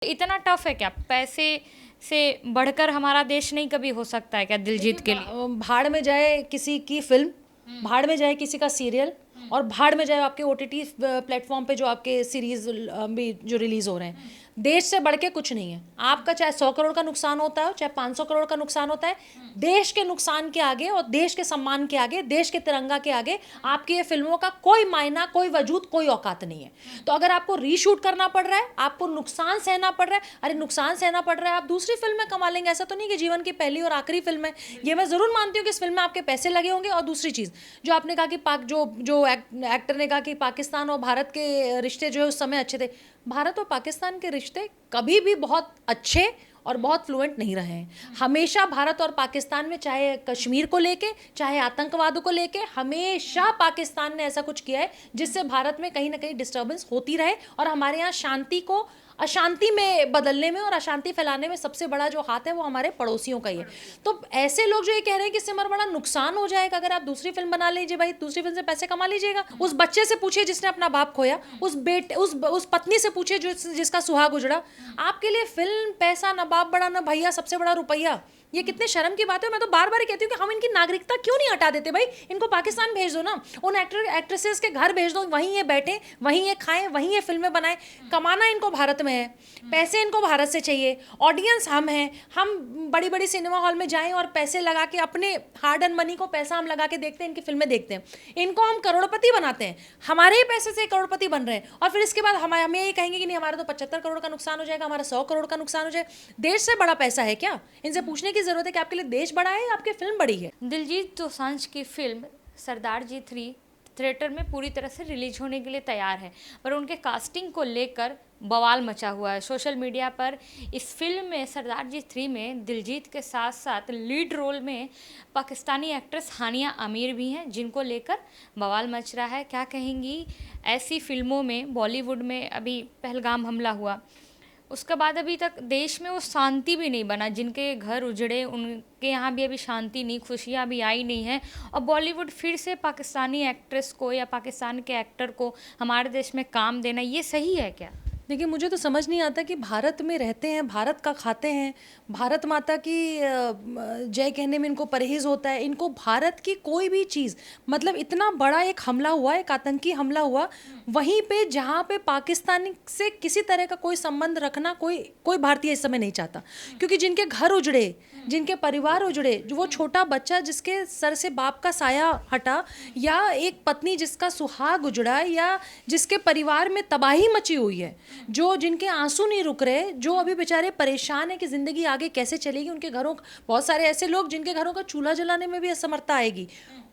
इतना टफ है क्या? पैसे से बढ़कर हमारा देश नहीं कभी हो सकता है क्या दिलजीत के लिए? भाड़ में जाए किसी की फिल्म, भाड़ में जाए किसी का सीरियल, और भाड़ में जाए आपके ओटीटी प्लेटफॉर्म पे जो आपके सीरीज भी जो रिलीज हो रहे हैं। देश से बढ़ के कुछ नहीं है। आपका चाहे 100 करोड़ का नुकसान होता है, चाहे 500 करोड़ का नुकसान होता है, देश के नुकसान के आगे और देश के सम्मान के आगे, देश के तिरंगा के आगे आपकी ये फिल्मों का कोई मायना, कोई वजूद, कोई औकात नहीं है। तो अगर आपको रीशूट करना पड़ रहा है, आपको नुकसान सहना पड़ रहा है, अरे नुकसान सहना पड़ रहा है, आप दूसरी फिल्म में कमा लेंगे। ऐसा तो नहीं कि जीवन की पहली और आखिरी फिल्म है। ये मैं जरूर मानती हूँ कि इस फिल्म में आपके पैसे लगे होंगे। और दूसरी चीज जो आपने कहा कि जो एक्टर ने कहा कि पाकिस्तान और भारत के रिश्ते जो है उस समय अच्छे थे, भारत और पाकिस्तान के रिश्ते कभी भी बहुत अच्छे और बहुत फ्लुएंट नहीं रहे हैं। हमेशा भारत और पाकिस्तान में, चाहे कश्मीर को लेके, चाहे आतंकवाद को लेके, हमेशा पाकिस्तान ने ऐसा कुछ किया है जिससे भारत में कहीं ना कहीं डिस्टर्बेंस होती रहे और हमारे यहाँ शांति को अशांति में बदलने में और अशांति फैलाने में सबसे बड़ा जो हाथ है वो हमारे पड़ोसियों का ही है। तो ऐसे लोग जो ये कह रहे हैं कि इससे हमारा बड़ा नुकसान हो जाएगा अगर आप दूसरी फिल्म बना लीजिए, भाई दूसरी फिल्म से पैसे कमा लीजिएगा। उस बच्चे से पूछिए जिसने अपना बाप खोया, उस बेटे उस पत्नी से पूछिए जिसका सुहाग उजड़ा। आपके लिए फिल्म पैसा, ना बाप बड़ा ना भैया, सबसे बड़ा रुपया। ये कितने शर्म की बात है। मैं तो बार बार कहती हूँ कि हम इनकी नागरिकता क्यों नहीं हटा देते भाई। इनको पाकिस्तान भेज दो ना, उन एक्ट्रेसेस के घर भेज दो, वहीं ये बैठे, वहीं ये खाएं, वहीं ये फिल्में बनाएं। कमाना इनको भारत में है, पैसे इनको भारत से चाहिए, ऑडियंस हम हैं, हम बड़ी बड़ी सिनेमा हॉल में जाएं और पैसे लगा के, अपने हार्ड एंड मनी को पैसा हम लगा के देखते हैं, इनकी फिल्में देखते हैं, इनको हम करोड़पति बनाते हैं, हमारे ही पैसे से करोड़पति बन रहे हैं। और फिर इसके बाद हमें ये कहेंगे कि नहीं हमारा तो 75 करोड़ का नुकसान हो जाएगा, हमारा 100 करोड़ का नुकसान हो जाएगा। देश से बड़ा पैसा है क्या? इनसे पूछने की जरूरत है कि आपके लिए देश बड़ा है या आपकी फिल्म बड़ी है। दिलजीत दोसांझ की फिल्म सरदार जी 3 थिएटर में पूरी तरह से रिलीज होने के लिए तैयार है, पर उनके कास्टिंग को लेकर बवाल मचा हुआ है सोशल मीडिया पर। इस फिल्म में सरदार जी 3 में दिलजीत के साथ साथ लीड रोल में पाकिस्तानी एक्ट्रेस हानिया आमिर भी हैं, जिनको लेकर बवाल मच रहा है। क्या कहेंगी ऐसी फिल्मों में? बॉलीवुड में अभी पहलगाम हमला हुआ, उसके बाद अभी तक देश में वो शांति भी नहीं बना। जिनके घर उजड़े उनके यहाँ भी अभी शांति नहीं, खुशियाँ भी आई नहीं हैं। और बॉलीवुड फिर से पाकिस्तानी एक्ट्रेस को या पाकिस्तान के एक्टर को हमारे देश में काम देना, ये सही है क्या? देखिए, मुझे तो समझ नहीं आता कि भारत में रहते हैं, भारत का खाते हैं, भारत माता की जय कहने में इनको परहेज होता है। इनको भारत की कोई भी चीज़, मतलब इतना बड़ा एक हमला हुआ, एक आतंकी हमला हुआ, वहीं पे जहाँ पे पाकिस्तान से किसी तरह का कोई संबंध रखना कोई भारतीय इस समय नहीं चाहता। क्योंकि जिनके घर उजड़े, जिनके परिवार उजड़े, जो वो छोटा बच्चा जिसके सर से बाप का साया हटा, या एक पत्नी जिसका सुहाग उजड़ा, या जिसके परिवार में तबाही मची हुई है, जो जिनके आंसू नहीं रुक रहे, जो अभी बेचारे परेशान है कि जिंदगी आगे कैसे चलेगी। उनके घरों, बहुत सारे ऐसे लोग जिनके घरों का चूल्हा जलाने में भी असमर्थता आएगी।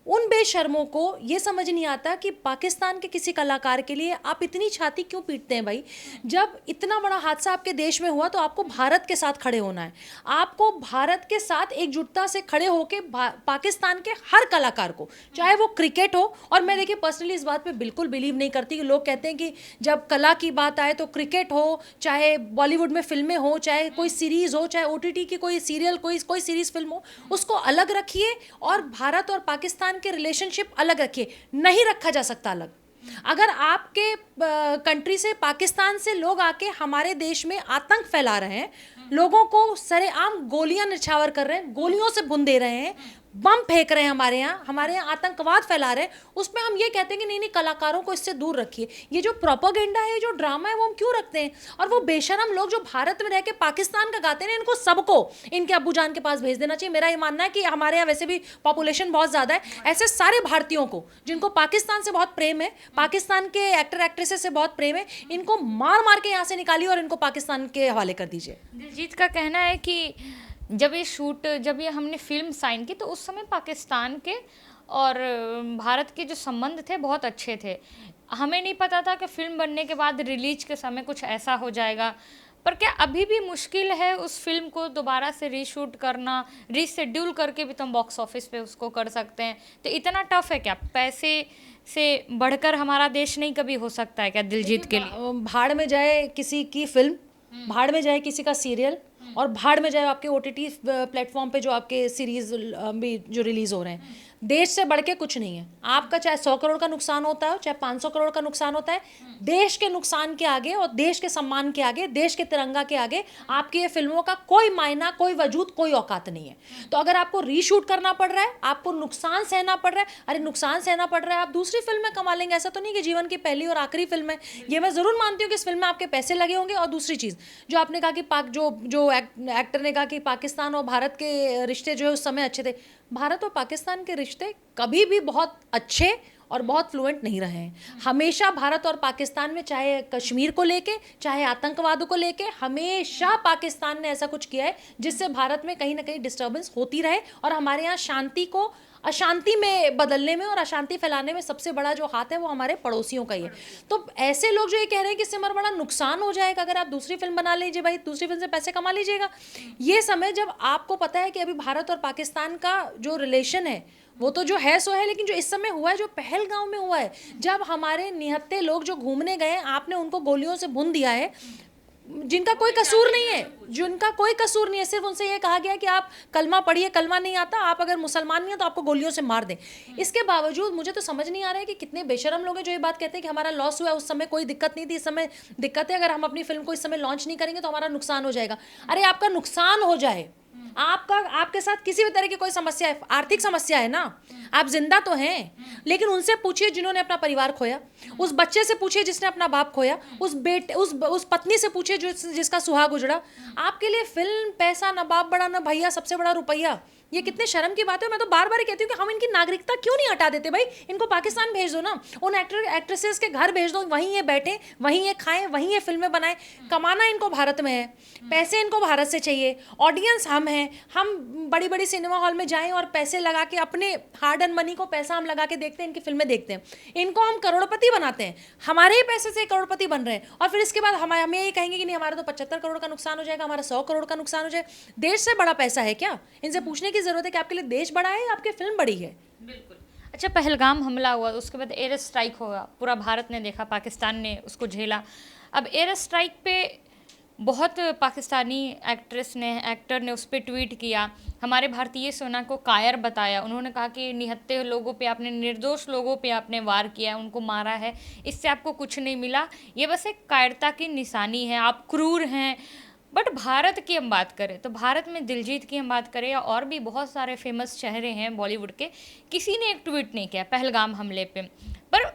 उन बेशर्मों को ये समझ नहीं आता कि पाकिस्तान के किसी कलाकार के लिए आप इतनी छाती क्यों पीटते हैं भाई। जब इतना बड़ा हादसा आपके देश में हुआ तो आपको भारत के साथ खड़े होना है। आपको भारत के साथ एकजुटता से खड़े होकर पाकिस्तान के हर कलाकार को, चाहे वो क्रिकेट हो, और मैं देखिए पर्सनली इस बात पे बिल्कुल बिलीव नहीं करती कि लोग कहते हैं कि जब कला की बात आए तो क्रिकेट हो, चाहे बॉलीवुड में फिल्में हो, चाहे कोई सीरीज हो, चाहे ओटीटी की कोई सीरियल, कोई सीरीज फिल्म हो, उसको अलग रखिए और भारत और पाकिस्तान के रिलेशनशिप अलग रखिए। नहीं रखा जा सकता अलग। अगर आपके कंट्री से, पाकिस्तान से लोग आके हमारे देश में आतंक फैला रहे हैं, लोगों को सरेआम गोलियां निछावर कर रहे हैं, गोलियों से भून दे रहे हैं, बम फेंक रहे हैं हमारे यहाँ आतंकवाद फैला रहे हैं, उसमें हम ये कहते हैं कि नहीं नहीं कलाकारों को इससे दूर रखिए। ये जो प्रोपेगेंडा है, जो ड्रामा है, वो हम क्यों रखते हैं? और वो बेशरम लोग जो भारत में रह के पाकिस्तान का गाते हैं, इनको सबको इनके अब्बूजान के पास भेज देना चाहिए। मेरा ये मानना है कि हमारे यहाँ वैसे भी पॉपुलेशन बहुत ज़्यादा है, ऐसे सारे भारतीयों को जिनको पाकिस्तान से बहुत प्रेम है, पाकिस्तान के एक्टर एक्ट्रेसेस से बहुत प्रेम है, इनको मार मार के यहाँ से निकालिए और इनको पाकिस्तान के हवाले कर दीजिए। दिलजीत का कहना है कि जब ये हमने फिल्म साइन की तो उस समय पाकिस्तान के और भारत के जो संबंध थे बहुत अच्छे थे। हमें नहीं पता था कि फिल्म बनने के बाद रिलीज के समय कुछ ऐसा हो जाएगा। पर क्या अभी भी मुश्किल है उस फिल्म को दोबारा से रीशूट करना? रीशेड्यूल करके भी तुम बॉक्स ऑफिस पे उसको कर सकते हैं। तो इतना टफ है क्या? पैसे से बढ़कर हमारा देश नहीं कभी हो सकता है क्या दिलजीत के लिए? भाड़ में जाए किसी की फिल्म, भाड़ में जाए किसी का सीरियल, और भाड़ में जाए आपके ओटीटी प्लेटफॉर्म पे जो आपके सीरीज भी जो रिलीज हो रहे हैं। देश से बढ़ के कुछ नहीं है। आपका चाहे 100 करोड़ का नुकसान होता है, चाहे 500 करोड़ का नुकसान होता है, देश के नुकसान के आगे और देश के सम्मान के आगे, देश के तिरंगा के आगे आपकी ये फिल्मों का कोई मायना, कोई वजूद, कोई औकात नहीं है। तो अगर आपको रीशूट करना पड़ रहा है, आपको नुकसान सहना पड़ रहा है, अरे नुकसान सहना पड़ रहा है, आप दूसरी फिल्म में कमा लेंगे। ऐसा तो नहीं कि जीवन की पहली और आखिरी फिल्म है। ये मैं जरूर मानती हूँ कि इस फिल्म में आपके पैसे लगे होंगे। और दूसरी चीज़ जो आपने कहा कि जो एक्टर ने कहा कि पाकिस्तान और भारत के रिश्ते जो है उस समय अच्छे थे, भारत और पाकिस्तान के रिश्ते कभी भी बहुत अच्छे और बहुत फ्लुएंट नहीं रहे हैं। हमेशा भारत और पाकिस्तान में, चाहे कश्मीर को लेके, चाहे आतंकवाद को लेके, हमेशा पाकिस्तान ने ऐसा कुछ किया है जिससे भारत में कहीं ना कहीं डिस्टर्बेंस होती रहे। और हमारे यहाँ शांति को अशांति में बदलने में और अशांति फैलाने में सबसे बड़ा जो हाथ है वो हमारे पड़ोसियों का ही है। तो ऐसे लोग जो ये कह रहे हैं कि इससे हमारा बड़ा नुकसान हो जाएगा अगर आप दूसरी फिल्म बना लीजिए, भाई दूसरी फिल्म से पैसे कमा लीजिएगा। ये समय जब आपको पता है कि अभी भारत और पाकिस्तान का जो रिलेशन है वो तो जो है सो है, लेकिन जो इस समय हुआ है, जो पहलगांव में हुआ है, जब हमारे निहत्थे लोग जो घूमने गए, आपने उनको गोलियों से भून दिया है, जिनका कोई कसूर नहीं है, जिनका कोई कसूर नहीं है, सिर्फ उनसे ये कहा गया कि आप कलमा पढ़िए, कलमा नहीं आता, आप अगर मुसलमान नहीं है तो आपको गोलियों से मार दें। इसके बावजूद मुझे तो समझ नहीं आ रहा है कि कितने बेशरम लोग हैं जो ये बात कहते हैं कि हमारा लॉस हुआ है, उस समय कोई दिक्कत नहीं थी, इस समय दिक्कत है, अगर हम अपनी फिल्म को इस समय लॉन्च नहीं करेंगे तो हमारा नुकसान हो जाएगा। अरे आपका नुकसान हो जाए, आपके साथ किसी भी तरह की कोई समस्या है, आर्थिक समस्या है ना, आप जिंदा तो हैं, लेकिन उनसे पूछिए जिन्होंने अपना परिवार खोया, उस बच्चे से पूछिए जिसने अपना बाप खोया, उस पत्नी से पूछिए जिसका सुहाग उजड़ा। आपके लिए फिल्म, पैसा, ना बाप बड़ा ना भैया, सबसे बड़ा रुपया। ये कितने शर्म की बात है। मैं तो बार बार कहती हूँ कि हम इनकी नागरिकता क्यों नहीं हटा देते भाई, इनको पाकिस्तान भेज दो ना, उन एक्ट्रेसेस के घर भेज दो, वहीं ये बैठे, वहीं ये खाएं, वहीं ये फिल्में बनाएं। कमाना इनको भारत में है, पैसे इनको भारत से चाहिए, ऑडियंस हम हैं, हम बड़ी बड़ी सिनेमा हॉल में जाएं और पैसे लगा के, अपने हार्ड एंड मनी को पैसा हम लगा के देखते हैं, इनकी फिल्में देखते हैं, इनको हम करोड़पति बनाते हैं, हमारे ही पैसे से करोड़पति बन रहे हैं, और फिर इसके बाद हमें ये कहेंगे कि नहीं हमारा तो 75 करोड़ का नुकसान हो जाएगा, हमारा 100 करोड़ का नुकसान हो जाएगा। देश से बड़ा पैसा है क्या? इनसे पूछने की जरूरत है कि आपके लिए देश बड़ा है या आपकी फिल्म बड़ी है। बिल्कुल। अच्छा, पहलगाम हमला हुआ, उसके बाद एयर स्ट्राइक होगा, पूरा भारत ने देखा, पाकिस्तान ने उसको झेला। अब एयर स्ट्राइक पे बहुत पाकिस्तानी एक्टर ने उस पर ट्वीट किया, हमारे भारतीय सेना को कायर बताया। उन्होंने कहा कि निहत्थे लोगों पे आपने, निर्दोष लोगों पे आपने वार किया है, उनको मारा है, इससे आपको कुछ नहीं मिला, ये बस एक कायरता की निशानी है, आप क्रूर हैं। बट भारत की हम बात करें तो भारत में दिलजीत की हम बात करें या और भी बहुत सारे फेमस चेहरे हैं बॉलीवुड के, किसी ने एक ट्वीट नहीं किया पहलगाम हमले पे। पर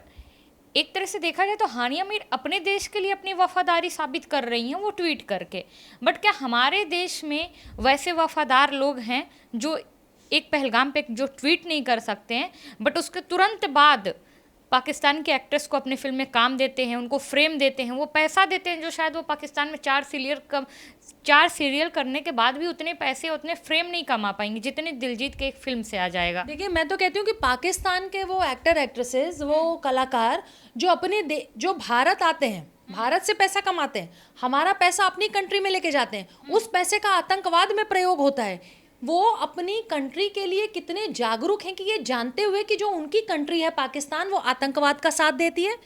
एक तरह से देखा जाए तो हानिया मीर अपने देश के लिए अपनी वफादारी साबित कर रही हैं वो ट्वीट करके। बट क्या हमारे देश में वैसे वफादार लोग हैं जो एक पहलगाम पे जो ट्वीट नहीं कर सकते हैं, बट उसके तुरंत बाद पाकिस्तान के एक्ट्रेस को अपनी फिल्म में काम देते हैं, उनको फ्रेम देते हैं, वो पैसा देते हैं जो शायद वो पाकिस्तान में 4 सीरियल करने के बाद भी उतने पैसे, उतने फ्रेम नहीं कमा पाएंगे जितने दिलजीत के एक फिल्म से आ जाएगा। देखिए, मैं तो कहती हूँ कि पाकिस्तान के वो एक्टर एक्ट्रेसेस, वो कलाकार जो जो भारत आते हैं, भारत से पैसा कमाते हैं, हमारा पैसा अपनी कंट्री में लेके जाते हैं, उस पैसे का आतंकवाद में प्रयोग होता है। वो अपनी कंट्री के लिए कितने जागरूक हैं कि ये जानते हुए कि जो उनकी कंट्री है पाकिस्तान, वो आतंकवाद का साथ देती है,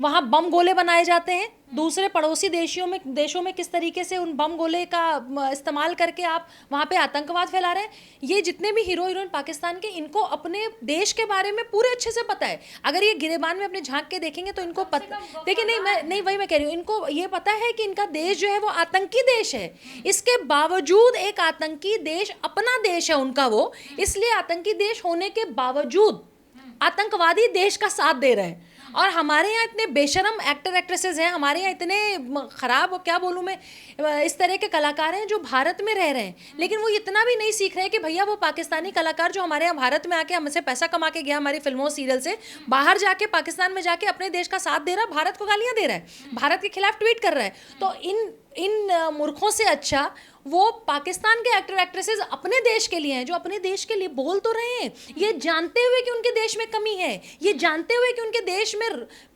वहाँ बम गोले बनाए जाते हैं, दूसरे पड़ोसी देशों में किस तरीके से उन बम गोले का इस्तेमाल करके आप वहाँ पे आतंकवाद फैला रहे हैं। ये जितने भी हीरो हीरोइन पाकिस्तान के, इनको अपने देश के बारे में पूरे अच्छे से पता है। अगर ये गिरेबान में अपने झांक के देखेंगे तो इनको पता, देखिए नहीं वही मैं कह रही हूँ, इनको ये पता है कि इनका देश जो है वो आतंकी देश है। इसके बावजूद एक आतंकी देश, अपना देश है उनका वो, इसलिए आतंकी देश होने के बावजूद आतंकवादी देश का साथ दे रहे हैं। और हमारे यहाँ इतने बेशरम एक्टर एक्ट्रेसेस हैं, हमारे यहाँ इतने ख़राब, क्या बोलूँ मैं, इस तरह के कलाकार हैं जो भारत में रह रहे हैं, लेकिन वो इतना भी नहीं सीख रहे कि भैया वो पाकिस्तानी कलाकार जो हमारे यहाँ भारत में आके हमसे पैसा कमा के गया हमारी फिल्मों सीरियल से, बाहर जाके पाकिस्तान में जाके अपने देश का साथ दे रहा है, भारत को गालियाँ दे रहा है, भारत के खिलाफ ट्वीट कर रहा है। तो इन मूर्खों से अच्छा वो पाकिस्तान के एक्टर एक्ट्रेसेस अपने देश के लिए हैं, जो अपने देश के लिए बोल तो रहे हैं, ये जानते हुए कि उनके देश में कमी है, ये जानते हुए कि उनके देश में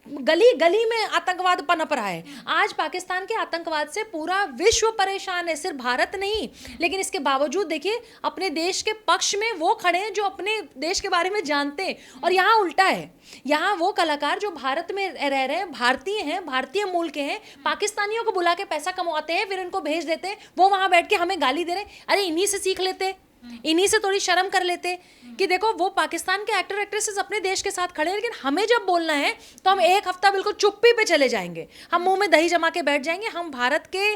गली गली में आतंकवाद पनप रहा है। आज पाकिस्तान के आतंकवाद से पूरा विश्व परेशान है, सिर्फ भारत नहीं, लेकिन इसके बावजूद देखिए अपने देश के पक्ष में वो खड़े हैं जो अपने देश के बारे में जानते हैं। और यहाँ उल्टा है, यहाँ वो कलाकार जो भारत में रह रहे हैं, भारतीय हैं, भारतीय मूल के हैं, पाकिस्तानियों को बुला के पैसा कमाते हैं, फिर इनको भेज देते हैं, वो वहाँ बैठ के हमें गाली दे रहे हैं। अरे इन्हीं से सीख लेते, इन्हीं से थोड़ी शर्म कर लेते कि देखो वो पाकिस्तान के एक्टर एक्ट्रेसेस अपने देश के साथ खड़े हैं, लेकिन हमें जब बोलना है तो हम एक हफ्ता बिल्कुल चुप्पी पे चले जाएंगे, हम मुंह में दही जमा के बैठ जाएंगे, हम भारत के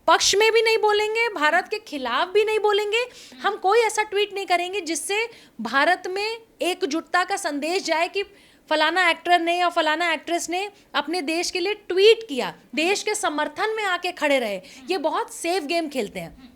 पक्ष में भी नहीं बोलेंगे, भारत के खिलाफ भी नहीं बोलेंगे, हम कोई ऐसा ट्वीट नहीं करेंगे जिससे भारत में एकजुटता का संदेश जाए कि फलाना एक्टर ने या फलाना एक्ट्रेस ने अपने देश के लिए ट्वीट किया, देश के समर्थन में आके खड़े रहे। ये बहुत सेफ गेम खेलते हैं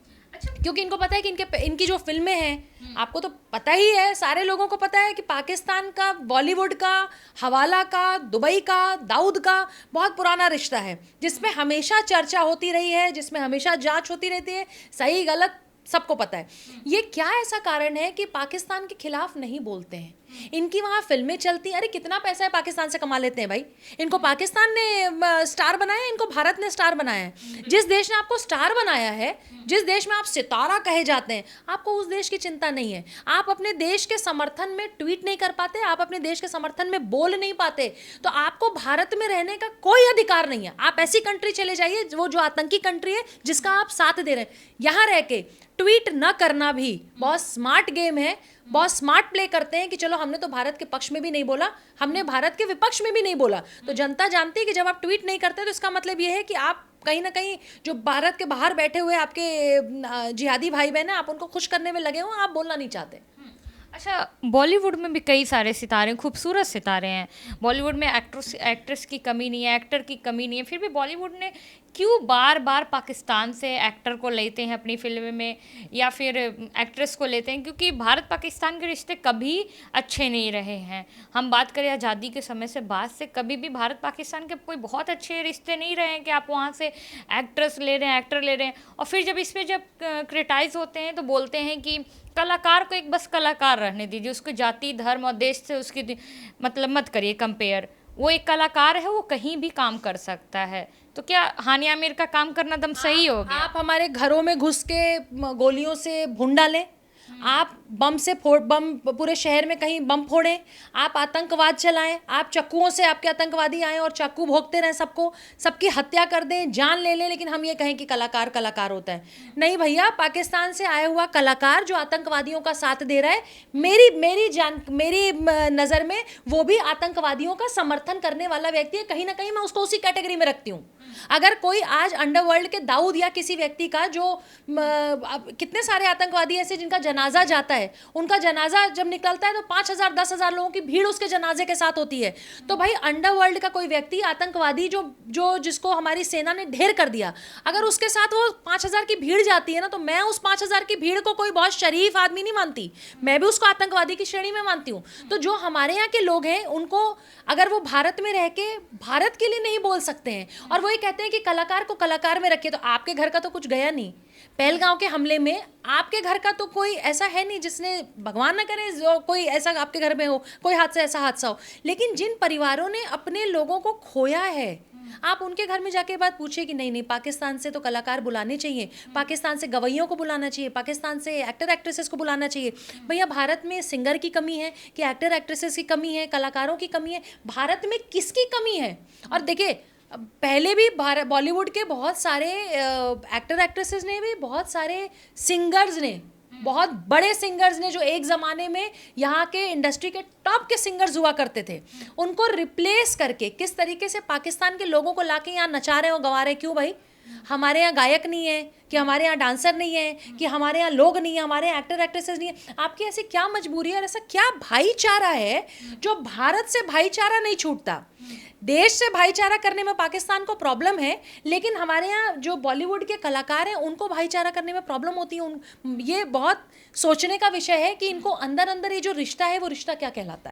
क्योंकि इनको पता है कि इनकी जो फिल्में हैं, आपको तो पता ही है, सारे लोगों को पता है कि पाकिस्तान का, बॉलीवुड का, हवाला का, दुबई का, दाऊद का बहुत पुराना रिश्ता है, जिसमें हमेशा चर्चा होती रही है, जिसमें हमेशा जांच होती रहती है, सही गलत सबको पता है। ये क्या ऐसा कारण है कि पाकिस्तान के खिलाफ नहीं बोलते हैं? इनकी वहाँ फिल्में चलती हैं, अरे कितना पैसा है पाकिस्तान से कमा लेते हैं भाई। इनको पाकिस्तान ने स्टार बनाया, इनको भारत ने स्टार बनाया है। जिस देश ने आपको स्टार बनाया है, जिस देश में आप सितारा कहे जाते हैं, आपको उस देश की चिंता नहीं है। आप अपने देश के समर्थन में ट्वीट नहीं कर पाते, आप अपने देश के समर्थन में बोल नहीं पाते, तो आपको भारत में रहने का कोई अधिकार नहीं है। आप ऐसी कंट्री चले जाइए वो जो आतंकी कंट्री है, जिसका आप साथ दे रहे हैं। यहाँ रह के ट्वीट न करना भी बहुत स्मार्ट गेम है, बहुत स्मार्ट प्ले करते हैं कि चलो हमने तो भारत के पक्ष में भी नहीं बोला, हमने भारत के विपक्ष में भी नहीं बोला। तो जनता जानती है कि जब आप ट्वीट नहीं करते तो इसका मतलब ये है कि आप कहीं ना कहीं जो भारत के बाहर बैठे हुए आपके जिहादी भाई बहन हैं, आप उनको खुश करने में लगे हो, आप बोलना नहीं चाहते। अच्छा, बॉलीवुड में भी कई सारे सितारे, खूबसूरत सितारे हैं। बॉलीवुड में एक्ट्रेस की कमी नहीं है, एक्टर की कमी नहीं है, फिर भी बॉलीवुड ने क्यों बार बार पाकिस्तान से एक्टर को लेते हैं अपनी फिल्म में, या फिर एक्ट्रेस को लेते हैं? क्योंकि भारत पाकिस्तान के रिश्ते कभी अच्छे नहीं रहे हैं। हम बात करें आज़ादी के समय से बाद से कभी भी भारत पाकिस्तान के कोई बहुत अच्छे रिश्ते नहीं रहे हैं कि आप वहाँ से एक्ट्रेस ले रहे हैं, एक्टर ले रहे हैं, और फिर जब इसमें जब क्रिटिसाइज़ होते हैं तो बोलते हैं कि कलाकार को एक बस कलाकार रहने दीजिए, उसको जाति, धर्म और देश से उसकी मतलब मत करिए कंपेयर। वो एक कलाकार है, वो कहीं भी काम कर सकता है। तो क्या हानिया आमिर का काम करना दम सही हो गया? आप हमारे घरों में घुस के गोलियों से भून डालें, आप बम से बम पूरे शहर में कहीं बम फोड़ें, आप आतंकवाद चलाएं, आप चाकुओं से आपके आतंकवादी आए और चाकू भोंकते रहें, सबकी हत्या कर दें, जान ले लें, लेकिन हम ये कहें कि कलाकार कलाकार होता है। नहीं भैया, पाकिस्तान से आया हुआ कलाकार जो आतंकवादियों का साथ दे रहा है, मेरी नज़र में वो भी आतंकवादियों का समर्थन करने वाला व्यक्ति है। कहीं ना कहीं मैं उसको उसी कैटेगरी में रखती हूँ। अगर कोई आज अंडरवर्ल्ड के दाऊद या किसी व्यक्ति का, जो कितने सारे आतंकवादी ऐसे जिनका जनाजा जाता है, उनका जनाजा जब निकलता है तो 5,000 10,000 लोगों की भीड़ उसके जनाजे के साथ होती है। तो भाई अंडरवर्ल्ड का कोई व्यक्ति, आतंकवादी जो जिसको हमारी सेना ने ढेर कर दिया, अगर उसके साथ वो 5,000 की भीड़ जाती है ना, तो मैं उस 5,000 की भीड़ को कोई बहुत शरीफ आदमी नहीं मानती, मैं भी उसको आतंकवादी की श्रेणी में मानती हूँ। तो जो हमारे यहाँ के लोग हैं, उनको अगर वो भारत में रह के भारत के लिए नहीं बोल सकते हैं और वो ये कहते हैं कि कलाकार को कलाकार में रखिए, तो आपके घर का तो कुछ गया नहीं। पहलगांव के हमले में आपके घर का तो कोई ऐसा है नहीं जिसने, भगवान ना करे जो कोई ऐसा आपके घर में हो, कोई ऐसा हादसा हो, लेकिन जिन परिवारों ने अपने लोगों को खोया है, आप उनके घर में जाके बात पूछिए कि नहीं, पाकिस्तान से तो कलाकार बुलाने चाहिए, पाकिस्तान से गवैयों को बुलाना चाहिए, पाकिस्तान से एक्टर एक्ट्रेसेस को बुलाना चाहिए। भैया, भारत में सिंगर की कमी है कि एक्टर एक्ट्रेसेस की कमी है, कलाकारों की कमी है? भारत में किसकी कमी है? और देखिए, पहले भी बॉलीवुड के बहुत सारे एक्टर एक्ट्रेसेस ने भी, बहुत सारे सिंगर्स ने, बहुत बड़े सिंगर्स ने, जो एक ज़माने में यहाँ के इंडस्ट्री के टॉप के सिंगर्स हुआ करते थे, उनको रिप्लेस करके किस तरीके से पाकिस्तान के लोगों को लाके यहाँ नचा रहे और गवा रहे। क्यों भाई? हमारे यहाँ गायक नहीं है कि हमारे यहाँ डांसर नहीं है कि हमारे यहाँ लोग नहीं है, हमारे यहाँ एक्टर एक्ट्रेसेस नहीं है? आपकी ऐसी क्या मजबूरी है और ऐसा क्या भाईचारा है जो भारत से भाईचारा नहीं छूटता? देश से भाईचारा करने में पाकिस्तान को प्रॉब्लम है, लेकिन हमारे यहाँ जो बॉलीवुड के कलाकार हैं उनको भाईचारा करने में प्रॉब्लम होती है। ये बहुत सोचने का विषय है कि इनको अंदर अंदर ये जो रिश्ता है, वो रिश्ता क्या कहलाता है।